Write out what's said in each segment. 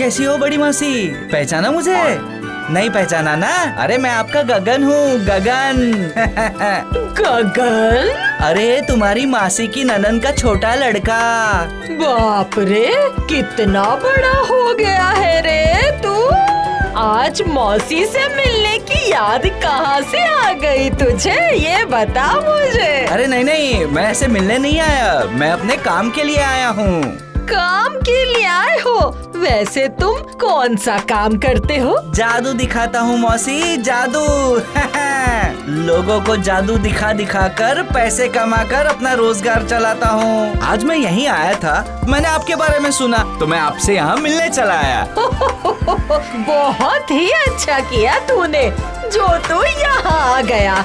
कैसी हो बड़ी मौसी? पहचाना मुझे? नहीं पहचाना ना? अरे मैं आपका गगन हूँ, गगन। गगन? अरे तुम्हारी मासी की ननन का छोटा लड़का। बाप रे, कितना बड़ा हो गया है रे तू। आज मौसी से मिलने की याद कहाँ से आ गई तुझे, ये बता मुझे। अरे नहीं नहीं, मैं ऐसे मिलने नहीं आया, मैं अपने काम के लिए आया हूँ। काम के लिए आए हो? वैसे तुम कौन सा काम करते हो? जादू दिखाता हूँ मौसी, जादू। लोगों को जादू दिखा दिखा कर पैसे कमा कर अपना रोजगार चलाता हूँ। आज मैं यहीं आया था, मैंने आपके बारे में सुना तो मैं आपसे यहाँ मिलने चला आया। बहुत ही अच्छा किया तूने जो तू यहाँ आ गया।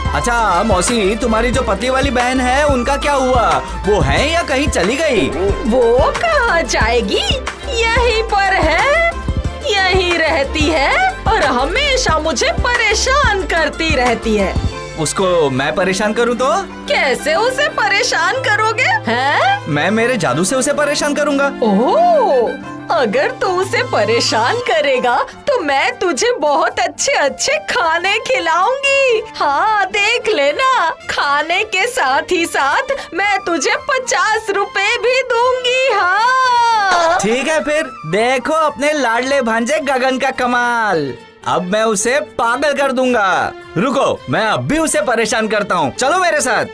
अच्छा मौसी, तुम्हारी जो पतली वाली बहन है उनका क्या हुआ? वो है या कहीं चली गई? वो कहाँ जाएगी, यहीं पर है, यहीं रहती है और हमेशा मुझे परेशान करती रहती है। उसको मैं परेशान करूँ तो? कैसे उसे परेशान करोगे हैं? मैं मेरे जादू से उसे परेशान करूँगा। ओह, अगर तू उसे परेशान करेगा तो मैं तुझे बहुत अच्छे अच्छे खाने खिलाऊंगी। हाँ देख लेना, खाने के साथ ही साथ मैं तुझे 50 रुपए भी दूंगी। हाँ ठीक है, फिर देखो अपने लाडले भांजे गगन का कमाल। अब मैं उसे पागल कर दूंगा। रुको, मैं अब भी उसे परेशान करता हूँ, चलो मेरे साथ।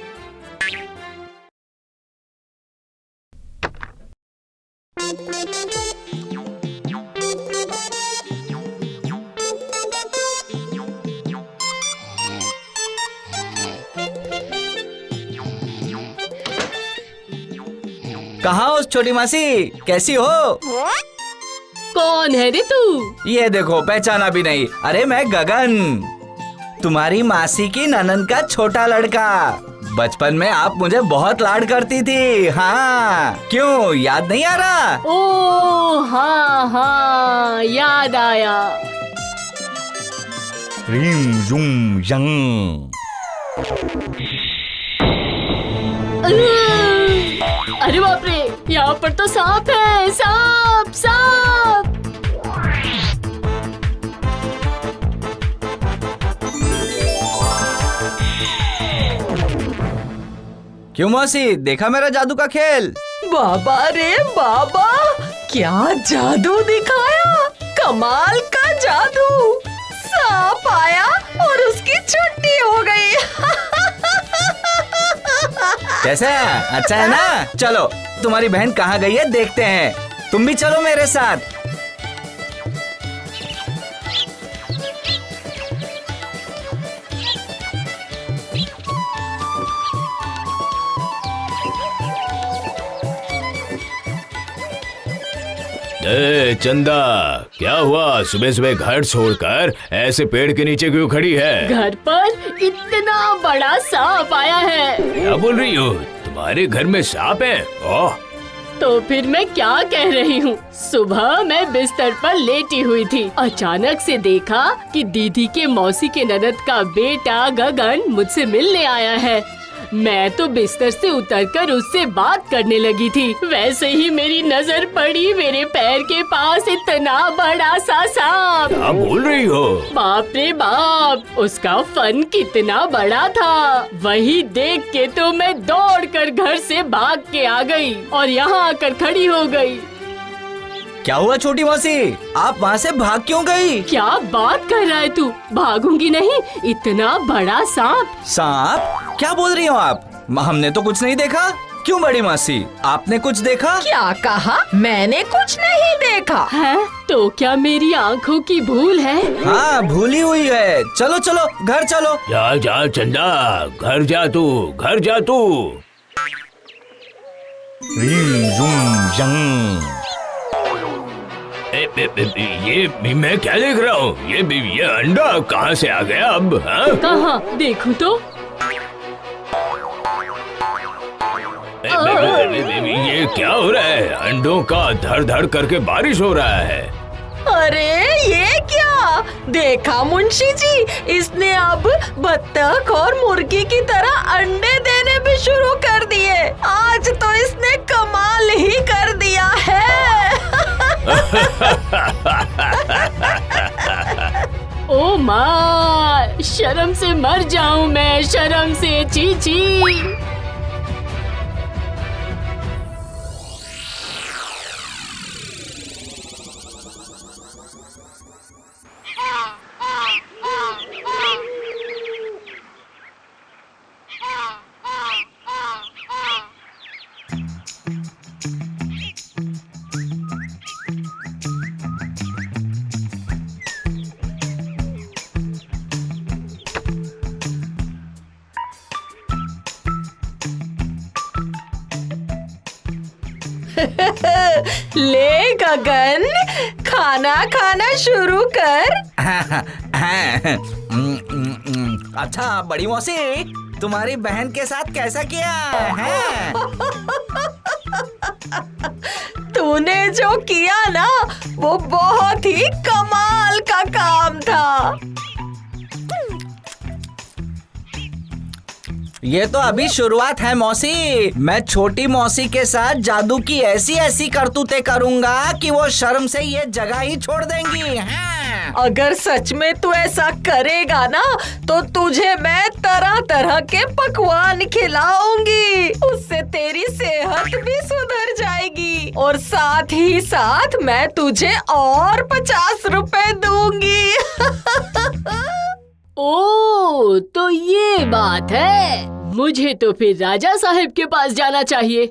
कहाँ हो छोटी मासी, कैसी हो? कौन है रे तू? ये देखो, पहचाना भी नहीं। अरे मैं गगन, तुम्हारी मासी की ननन का छोटा लड़का। बचपन में आप मुझे बहुत लाड करती थी। हाँ, क्यों याद नहीं आ रहा? ओ हाँ हाँ, याद आया। रिम जुम यंग। अरे बाप रे, यहाँ पर तो सांप है, सांप सांप। क्यों मौसी, देखा मेरा जादू का खेल? बाबा रे बाबा, क्या जादू दिखाया, कमाल का जादू। सांप आया और उसकी छुट्टी हो गई। कैसा है? अच्छा है ना? चलो, तुम्हारी बहन कहाँ गई है देखते हैं। तुम भी चलो मेरे साथ। चंदा, क्या हुआ? सुबह सुबह घर छोड़कर ऐसे पेड़ के नीचे क्यों खड़ी है? घर पर इतना बड़ा सांप आया है। क्या बोल रही हो? तुम्हारे घर में सांप है? ओह, तो फिर मैं क्या कह रही हूँ। सुबह मैं बिस्तर पर लेटी हुई थी, अचानक से देखा कि दीदी के मौसी के ननद का बेटा गगन मुझसे मिलने आया है। मैं तो बिस्तर से उतरकर उससे बात करने लगी थी, वैसे ही मेरी नजर पड़ी मेरे पैर के पास इतना बड़ा सा सांप। क्या बोल रही हो? बाप रे बाप, उसका फन कितना बड़ा था। वही देख के तो मैं दौड़कर घर से भाग के आ गई और यहाँ आकर खड़ी हो गई। क्या हुआ छोटी मौसी, आप वहाँ से भाग क्यों गई? क्या बात कर रहा है तू? भागूंगी नहीं, इतना बड़ा सांप। सांप? क्या बोल रही हो आप? हमने तो कुछ नहीं देखा। क्यों बड़ी मासी, आपने कुछ देखा? क्या कहा? मैंने कुछ नहीं देखा है तो क्या मेरी आँखों की भूल है? हाँ, भूली हुई है। चलो चलो, घर चलो। जा जा चंदा, घर जा तू, घर जा तू। रिम जुम यंग। ये मैं क्या देख रहा हूँ? ये अंडा कहाँ से आ गया अब? हाँ? कहाँ देखूं तो? ये क्या हो रहा है? अंडों का धड़ धड़ करके बारिश हो रहा है। अरे ये क्या? देखा मुंशी जी, इसने अब बत्तख और मुर्गी की तरह अंडे देने भी शुरू कर दिए। आज तो इसने कमाल ही कर दिया। ओ माँ, शर्म से मर जाऊं मैं, शर्म से। ची ची। ले गगन, खाना खाना शुरू कर। अच्छा बड़ी मौसी, तुम्हारी बहन के साथ कैसा किया है? तूने जो किया ना, वो बहुत ही कमाल का काम था। ये तो अभी शुरुआत है मौसी। मैं छोटी मौसी के साथ जादू की ऐसी ऐसी करतूतें करूंगा कि वो शर्म से ये जगह ही छोड़ देंगी। हाँ। अगर सच में तू ऐसा करेगा ना, तो तुझे मैं तरह तरह के पकवान खिलाऊंगी। उससे तेरी सेहत भी सुधर जाएगी और साथ ही साथ मैं तुझे और 50 रुपए दूंगी। ओ, तो ये बात है। मुझे तो फिर राजा साहब के पास जाना चाहिए।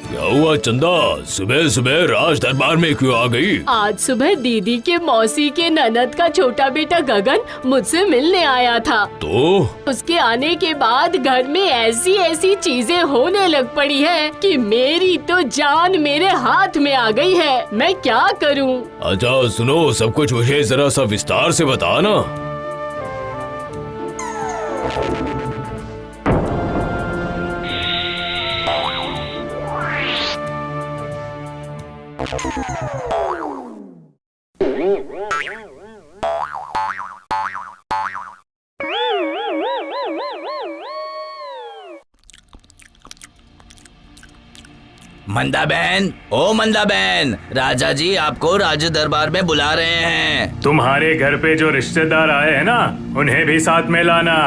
क्या हुआ चंदा, सुबह सुबह राज दरबार में क्यों आ गई? आज सुबह दीदी के मौसी के ननद का छोटा बेटा गगन मुझसे मिलने आया था। तो उसके आने के बाद घर में ऐसी ऐसी चीजें होने लग पड़ी है कि मेरी तो जान मेरे हाथ में आ गई है। मैं क्या करूं? अच्छा सुनो, सब कुछ मुझे जरा सा विस्तार से बताना। मंदा बहन, ओ मंदा बहन, राजा जी आपको राज दरबार में बुला रहे हैं। तुम्हारे घर पे जो रिश्तेदार आए हैं ना, उन्हें भी साथ में लाना।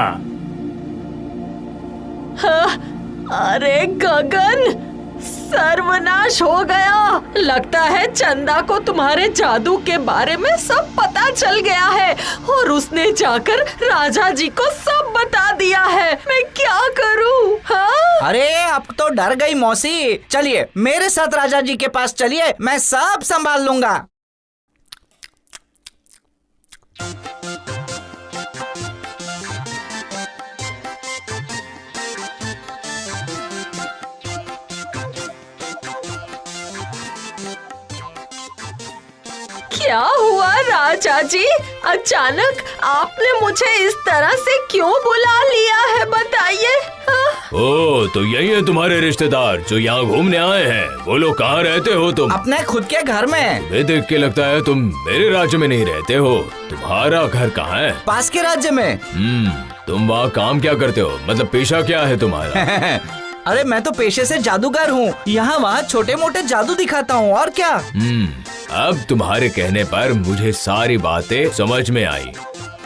अरे गगन, सर्वनाश हो गया। लगता है चंदा को तुम्हारे जादू के बारे में सब पता चल गया है और उसने जाकर राजा जी को सब बता दिया है। मैं क्या करूं? हाँ? अरे अब तो डर गई मौसी। चलिए मेरे साथ राजा जी के पास चलिए, मैं सब संभाल लूंगा। क्या हुआ राजा जी? अचानक आपने मुझे इस तरह से क्यों बुला लिया है, बताइए। ओ, तो यही है तुम्हारे रिश्तेदार जो यहाँ घूमने आए हैं। वो लोग कहाँ रहते हो तुम? अपने खुद के घर में। तुम्हें देख के लगता है तुम मेरे राज्य में नहीं रहते हो। तुम्हारा घर कहाँ है? पास के राज्य में। तुम वहाँ काम क्या करते हो? मतलब पेशा क्या है तुम्हारा? अरे मैं तो पेशे से जादूगर हूँ। यहाँ वहाँ छोटे मोटे जादू दिखाता हूँ, और क्या। अब तुम्हारे कहने पर मुझे सारी बातें समझ में आई।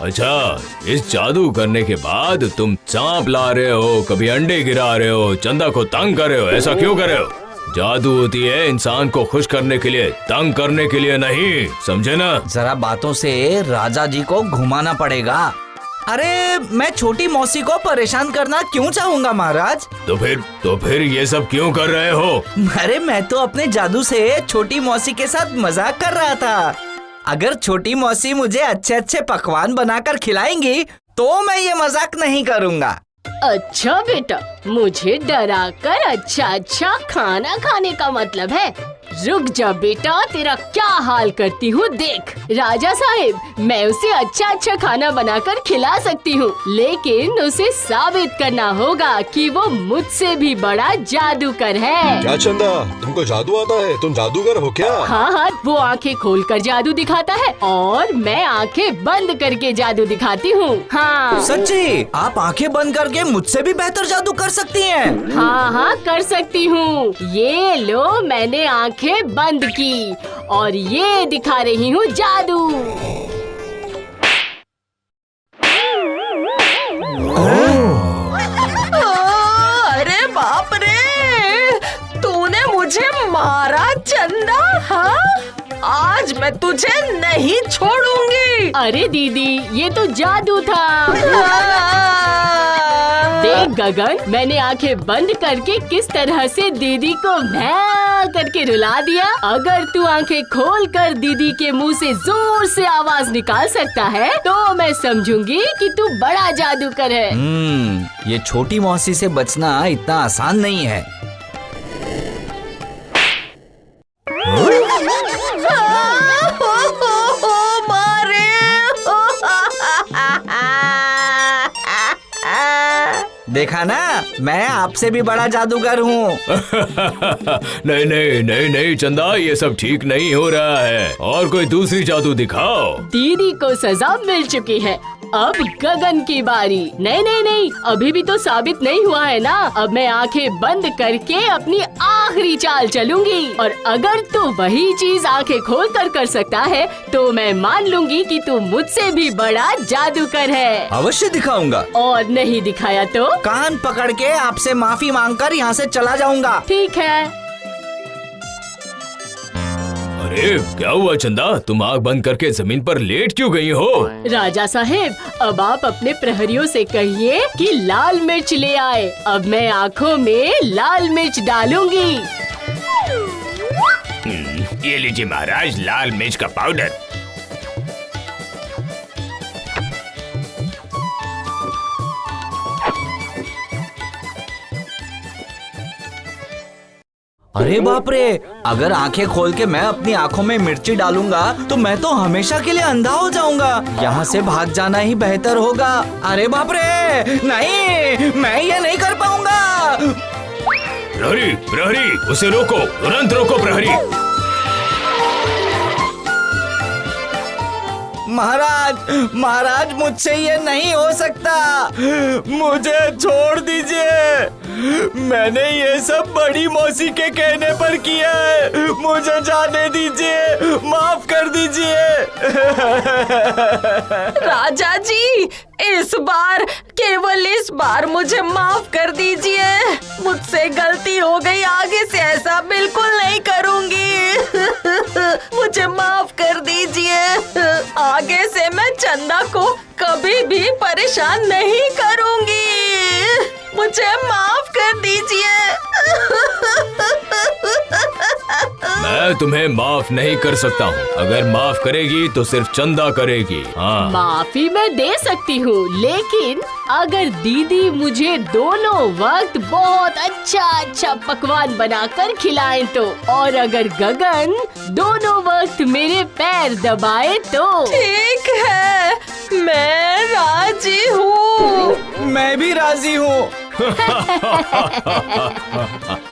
अच्छा, इस जादू करने के बाद तुम सांप ला रहे हो, कभी अंडे गिरा रहे हो, चंदा को तंग कर रहे हो। ऐसा क्यों कर रहे हो? जादू होती है इंसान को खुश करने के लिए, तंग करने के लिए नहीं, समझे ना? जरा बातों से राजा जी को घुमाना पड़ेगा। अरे मैं छोटी मौसी को परेशान करना क्यों चाहूँगा महाराज? तो फिर ये सब क्यों कर रहे हो? अरे मैं तो अपने जादू से छोटी मौसी के साथ मजाक कर रहा था। अगर छोटी मौसी मुझे अच्छे अच्छे पकवान बनाकर खिलाएंगी तो मैं ये मजाक नहीं करूँगा। अच्छा बेटा, मुझे डरा कर अच्छा अच्छा खाना खाने का मतलब है। रुक जा बेटा, तेरा क्या हाल करती हूँ देख। राजा साहिब, मैं उसे अच्छा अच्छा खाना बनाकर खिला सकती हूँ, लेकिन उसे साबित करना होगा कि वो मुझसे भी बड़ा जादूगर है। क्या चंदा, तुमको जादू आता है? तुम जादूगर हो क्या? हाँ हाँ, वो आंखें खोलकर जादू दिखाता है और मैं आंखें बंद करके जादू दिखाती हूँ। हाँ सच्ची? आप आंखें बंद करके मुझसे भी बेहतर जादू कर सकती हैं। हाँ हाँ, कर सकती हूँ। ये लो, मैंने आंखें बंद की और ये दिखा रही हूँ जादू। अरे बाप रे, तूने मुझे मारा चंदा। हाँ, आज मैं तुझे नहीं छोड़ूंगी। अरे दीदी, ये तो जादू था। देख गगन, मैंने आंखें बंद करके किस तरह से दीदी को मैं करके रुला दिया। अगर तू आंखें खोलकर दीदी के मुंह से जोर से आवाज निकाल सकता है तो मैं समझूंगी कि तू बड़ा जादूगर है। ये छोटी मौसी से बचना इतना आसान नहीं है। देखा ना, मैं आपसे भी बड़ा जादूगर हूँ। नहीं नहीं नहीं नहीं चंदा, ये सब ठीक नहीं हो रहा है। और कोई दूसरी जादू दिखाओ। दीदी को सजा मिल चुकी है, अब गगन की बारी। नहीं नहीं नहीं, अभी भी तो साबित नहीं हुआ है ना। अब मैं आंखें बंद करके अपनी आखिरी चाल चलूंगी और अगर तू वही चीज आंखें खोल कर सकता है तो मैं मान लूंगी कि तू मुझसे भी बड़ा जादूगर है। अवश्य दिखाऊंगा। और नहीं दिखाया तो कान पकड़ के आपसे माफी मांगकर यहाँ से चला जाऊंगा। ठीक है। अरे क्या हुआ चंदा, तुम आँख बंद करके जमीन पर लेट क्यों गई हो? राजा साहेब, अब आप अपने प्रहरियों से कहिए कि लाल मिर्च ले आए। अब मैं आँखों में लाल मिर्च डालूंगी। ये लीजिए महाराज, लाल मिर्च का पाउडर। अरे बाप रे, अगर आंखें खोल के मैं अपनी आंखों में मिर्ची डालूंगा तो मैं तो हमेशा के लिए अंधा हो जाऊंगा। यहाँ से भाग जाना ही बेहतर होगा। अरे बाप रे, नहीं, मैं ये नहीं कर पाऊंगा। प्रहरी प्रहरी, उसे रोको, तुरंत रोको प्रहरी। महाराज महाराज, मुझसे ये नहीं हो सकता। मुझे छोड़ दीजिए। मैंने ये सब बड़ी मौसी के कहने पर किया है। मुझे जाने दीजिए, माफ कर दीजिए। राजा जी, इस बार, केवल इस बार मुझे माफ कर दीजिए। मुझसे गलती हो गई, आगे से ऐसा बिल्कुल नहीं करूंगी। मुझे माफ कर दीजिए। आगे से मैं चंदा को कभी भी परेशान नहीं करूंगी। मुझे माफ कर दीजिए। मैं तुम्हें माफ नहीं कर सकता हूँ। अगर माफ करेगी तो सिर्फ चंदा करेगी। हाँ, माफी मैं दे सकती हूँ, लेकिन अगर दीदी मुझे दोनों वक्त बहुत अच्छा अच्छा पकवान बनाकर खिलाए तो, और अगर गगन दोनों वक्त मेरे पैर दबाए तो। ठीक है, मैं राजी हूँ। मैं भी राजी हूँ।